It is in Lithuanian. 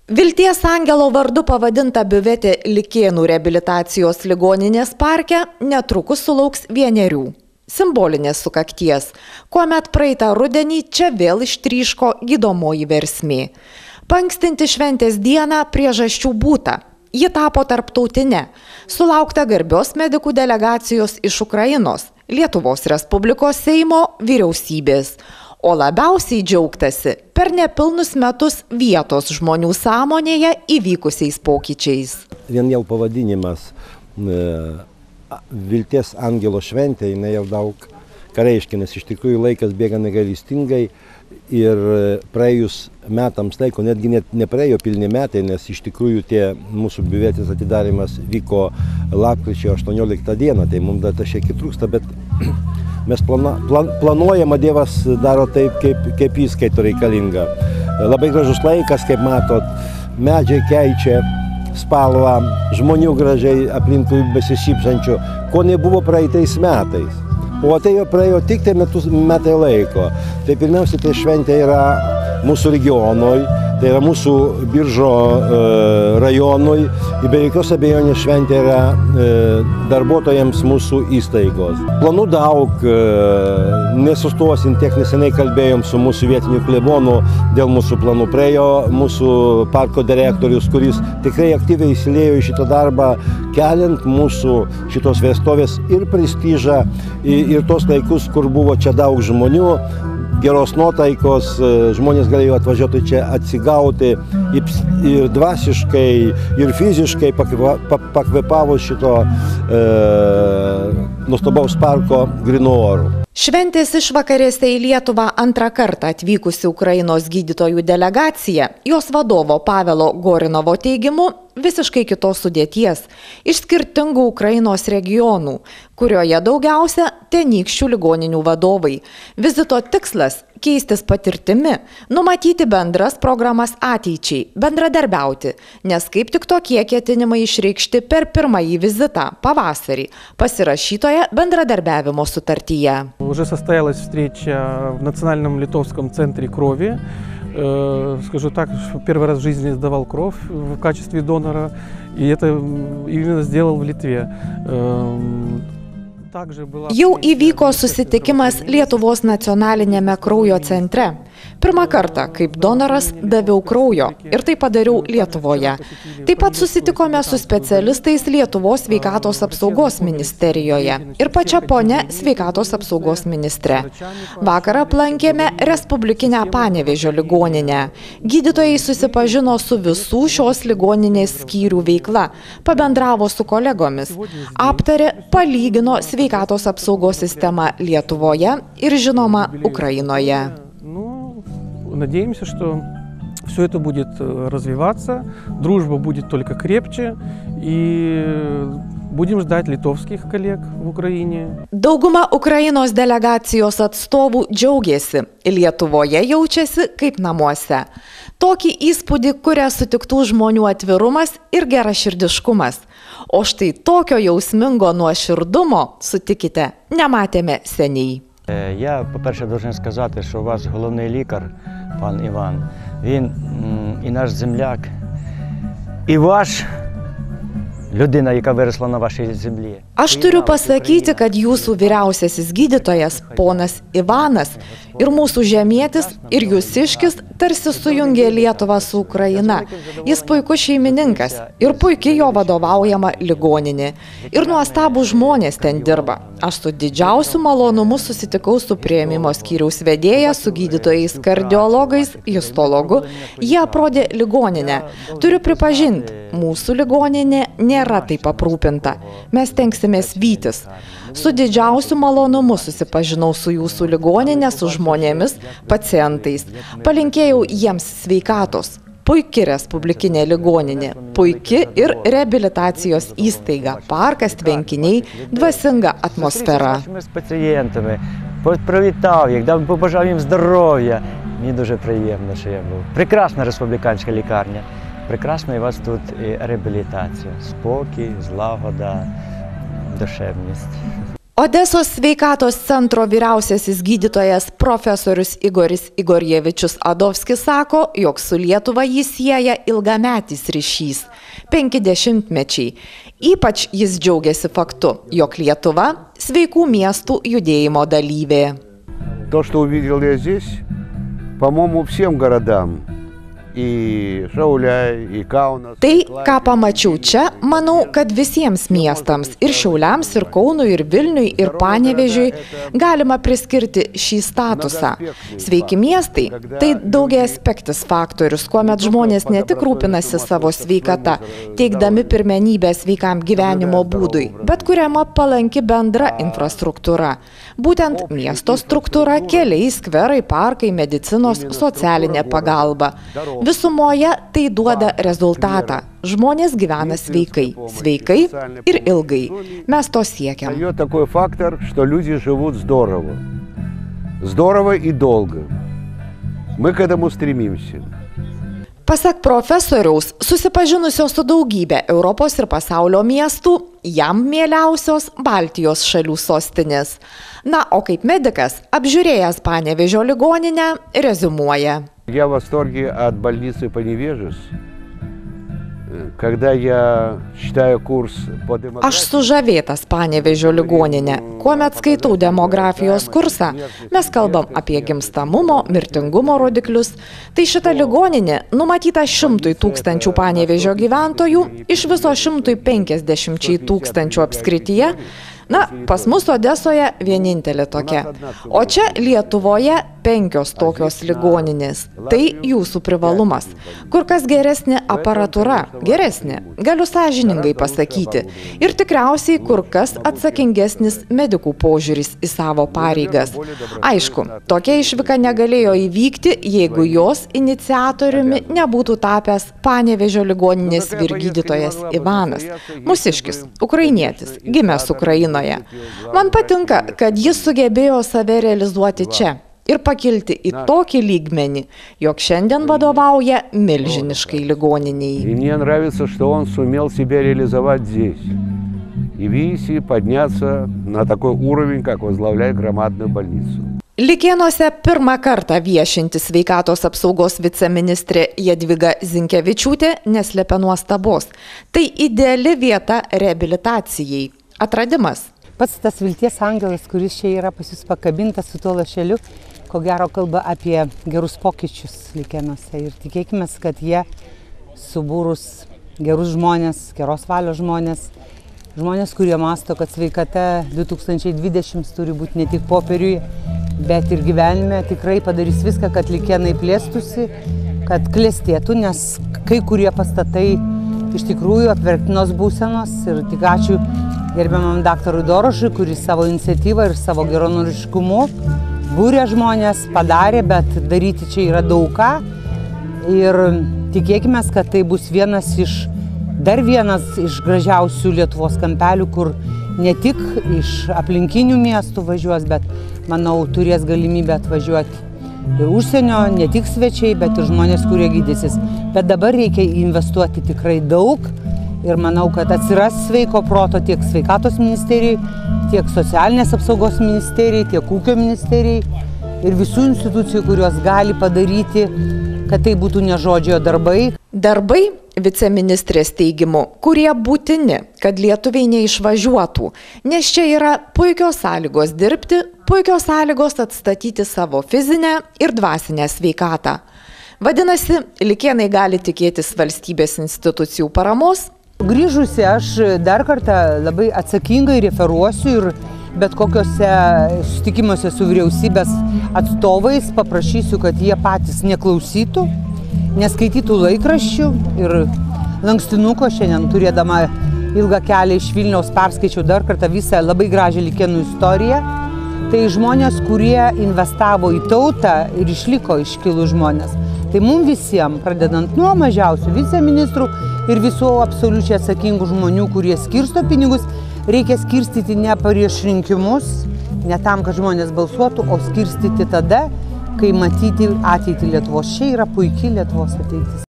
Vilties angelo vardu pavadinta biuvetė Likėnų reabilitacijos ligoninės parke netrukus sulauks 1. simbolinės sukakties, kuomet praeitą rudenį čia vėl ištryško gydomoji versmė. Paankstinti šventės dieną priežasčių būta. Ji tapo tarptautinė, sulaukta garbios medikų delegacijos iš Ukrainos, Lietuvos Respublikos Seimo, vyriausybės. O labiausiai džiaugtasi per nepilnus metus vietos žmonių sąmonėje įvykusiais pokyčiais. Vien jau pavadinimas Vilties angelo šventė, jinai jau daug ką reiškia, nes iš tikrųjų laikas bėga negailestingai ir praėjus metams laiko, netgi nepraėjo pilni metai, nes iš tikrųjų tie mūsų biuvetės atidarimas vyko lapkričio 18 dieną, tai mums dar šiek tiek trūksta, bet mes planuojama, Dievas daro taip, kaip jis skaito reikalinga. Labai gražus laikas, kaip matot, medžiai keičia spalvą, žmonių gražiai aplinkui besišypsančių, ko nebuvo praeitais metais. O tai jau praėjo tik metai laiko. Tai pirmiausia, tai šventė yra mūsų regionui, tai yra mūsų Biržų rajonui. Be jokios abejonės šventė yra darbuotojams mūsų įstaigos. Planų daug, nesustosim, tiek neseniai kalbėjom su mūsų vietiniu klebonu dėl mūsų planų. Praėjo mūsų parko direktorius, kuris tikrai aktyviai įsilėjo į šitą darbą, keliant mūsų šitos viestovės ir prestižą, ir tos laikus, kur buvo čia daug žmonių, geros nuotaikos, žmonės galėjo atvažiuoti čia atsigauti ir dvasiškai, ir fiziškai pakvėpavo šito nuostabaus parko grynu oru. Šventės išvakarėse į Lietuvą antrą kartą atvykusi Ukrainos gydytojų delegacija, jos vadovo Pavelo Gorinovo teigimu, visiškai kitos sudėties, iš skirtingų Ukrainos regionų, kurioje daugiausia tenykščių ligoninių vadovai. Vizito tikslas – keistis patirtimi, numatyti bendras programas ateičiai, bendradarbiauti, nes kaip tik tokie ketinimai išreikšti per pirmąjį vizitą pavasarį, pasirašytoje bendradarbiavimo sutartyje. Уже состоялась встреча в Национальном литовском центре крови. Скажу так, первый раз в жизни сдавал кровь в качестве донора, и это именно сделал в Литве. Jau įvyko susitikimas Lietuvos nacionalinėme kraujo centre. Pirmą kartą, kaip donoras, daviau kraujo ir tai padariau Lietuvoje. Taip pat susitikome su specialistais Lietuvos sveikatos apsaugos ministerijoje ir pačia ponia sveikatos apsaugos ministre. Vakar aplankėme Respublikinę Panevėžio ligoninę. Gydytojai susipažino su visų šios ligoninės skyrių veikla, pabendravo su kolegomis, aptarė, palygino sveikatos apsaugos sistemą Lietuvoje ir žinoma Ukrainoje. Надеемся, что все это будет развиваться, дружба будет только крепче, и будем ждать литовских коллег в Украине. Dauguma Ukrainos delegacijos atstovų džiaugiasi, Lietuvoje jaučiasi kaip namuose. Tokį įspūdį kuria sutiktų žmonių atvirumas ir geraširdiškumas. O štai tokio jausmingo nuoširdumo, sutikite, nematėme seniai. Я, по-перше, должен сказати, що ваш головний лікар, пан Іван, він і наш земляк, і ваш людина, яка виросла на вашій землі. Aš turiu pasakyti, kad jūsų vyriausiasis gydytojas, ponas Ivanas, ir mūsų žemietis, ir jūsiškis tarsi sujungė Lietuvą su Ukraina. Jis puikus šeimininkas ir puikiai jo vadovaujama ligoninė. Ir nuostabų žmonės ten dirba. Aš su didžiausiu malonumu susitikau su priėmimo skyriaus vedėja, su gydytojais kardiologais, histologu. Jie aprodė ligoninę. Turiu pripažinti, mūsų ligoninė nėra taip aprūpinta. Mes tenksimės vytis. Su didžiausiu malonumu susipažinau su jūsų ligoninė, su žmonėmis, pacientais. Palinkėjau jiems sveikatos. Puiki Respublikinė ligoninė, puiki ir reabilitacijos įstaiga, parkas, tvenkiniai, dvasinga atmosfera. Привітав їх, побажав їм здоров'я. Мені дуже приємно, що я був. Прекрасна республіканська лікарня. Прекрасна у вас тут реабілітація. Спокій, злагода, душевність. Odesos sveikatos centro vyriausiasis gydytojas profesorius Igoris Igorjevičius Adovskis sako, jog su Lietuva jį sieja ilgametis ryšys – 50-mečiai. Ypač jis džiaugiasi faktu, jog Lietuva – sveikų miestų judėjimo dalyvė. То, что увидел я здесь, по-моему, всем городам. Tai, ką pamačiau čia, manau, kad visiems miestams – ir Šiauliams, ir Kaunui, ir Vilniui, ir Panevėžiui – galima priskirti šį statusą. Sveiki miestai – tai daugiaaspektis faktorius, kuomet žmonės ne tik rūpinasi savo sveikata, teikdami pirmenybę sveikam gyvenimo būdui, bet kuriama palanki bendra infrastruktūra. Būtent miesto struktūra, keliai, skverai, parkai, medicinos, socialinė pagalba. Visumoje tai duoda rezultatą. Žmonės gyvena sveikai. Sveikai ir ilgai. Mes to siekiam. Дает такой фактор, что люди живут здорово. Здорово и долго. Мы к этому стремимся. Pasak profesoriaus, susipažinusio su daugybė Europos ir pasaulio miestų, jam mieliausios Baltijos šalių sostinės. Na, o kaip medikas, apžiūrėjęs Panevėžio ligoninę, reziumuoja. Я в восторге от больницы Поневежец. Когда я читаю курс по демографии... Aš sužavėtas Panevėžio ligoninė. Kuomet skaitau demografijos kursą, mes kalbam apie gimstamumo, mirtingumo rodiklius. Tai šita ligoninė numatyta 100 000 Panevėžio gyventojų iš viso 150 000 apskrityje. Na, pas mus Odesoje vienintelė tokia. O čia Lietuvoje 5 tokios ligoninės. Tai jūsų privalumas. Kur kas geresnė aparatūra. Geresnė. Galiu sąžiningai pasakyti. Ir tikriausiai kur kas atsakingesnis medikų požiūris į savo pareigas. Aišku, tokia išvyka negalėjo įvykti, jeigu jos iniciatoriumi nebūtų tapęs Panevėžio ligoninės vyrgydytojas Ivanas. Mūsiškis, ukrainietis, gimęs Ukrainoje. Man patinka, kad jis sugebėjo save realizuoti čia ir pakilti į tokį lygmenį, jog šiandien vadovauja milžiniškai ligoniniai. И мне нравится, что он сумел себя реализовать здесь. И видите, подняться на такой уровень, как возглавляет громадную больницу. Likėnuose pirmą kartą viešinti sveikatos apsaugos viceministrė Jadviga Zinkevičiūtė neslepia nuostabos. Tai ideali vieta reabilitacijai. Atradimas. Pats tas vilties angelas, kuris čia yra pas jūs pakabintas su tuo lašeliu, ko gero kalba apie gerus pokyčius Likėnuose. Ir tikėkime, kad jie subūrus gerus žmonės, geros valios žmonės, žmonės, kurie masto, kad sveikata 2020 turi būti ne tik popieriuje, bet ir gyvenime, tikrai padarys viską, kad Likėnai plėstųsi, kad klestėtų, nes kai kurie pastatai iš tikrųjų apverktinos būsenos. Ir tik ačiū gerbiamam daktarui Dorošui, kuris savo iniciatyvą ir savo geranoriškumu būrė žmonės, padarė, bet daryti čia yra daug ką. Ir tikėkime, kad tai bus dar vienas iš gražiausių Lietuvos kampelių, kur ne tik iš aplinkinių miestų važiuos, bet, manau, turės galimybę atvažiuoti ir užsienio, ne tik svečiai, bet ir žmonės, kurie gydysis. Bet dabar reikia investuoti tikrai daug ir manau, kad atsiras sveiko proto tiek sveikatos ministerijai, tiek socialinės apsaugos ministerijai, tiek ūkio ministerijai ir visų institucijų, kurios gali padaryti, kad tai būtų ne žodžio darbai. Darbai, viceministrės teigimu, kurie būtini, kad lietuviai neišvažiuotų, nes čia yra puikios sąlygos dirbti, puikios sąlygos atstatyti savo fizinę ir dvasinę sveikatą. Vadinasi, Likėnai gali tikėtis valstybės institucijų paramos. Grįžusi aš dar kartą labai atsakingai referuosiu ir bet kokiuose susitikimuose su vyriausybės atstovais paprašysiu, kad jie patys neklausytų, neskaitytų laikraščių ir lankstinuko. Šiandien turėdama ilgą kelią iš Vilniaus perskaičiau dar kartą visą labai gražią Likėnų istoriją. Tai žmonės, kurie investavo į tautą ir išliko iškilų žmonės. Tai mums visiems, pradedant nuo mažiausių viceministrų ir visų absoliučiai atsakingų žmonių, kurie skirsto pinigus, reikia skirstyti ne prieš rinkimus, ne tam, kad žmonės balsuotų, o skirstyti tada, kai matyti ateitį Lietuvos. Čia yra puikiai Lietuvos ateitis.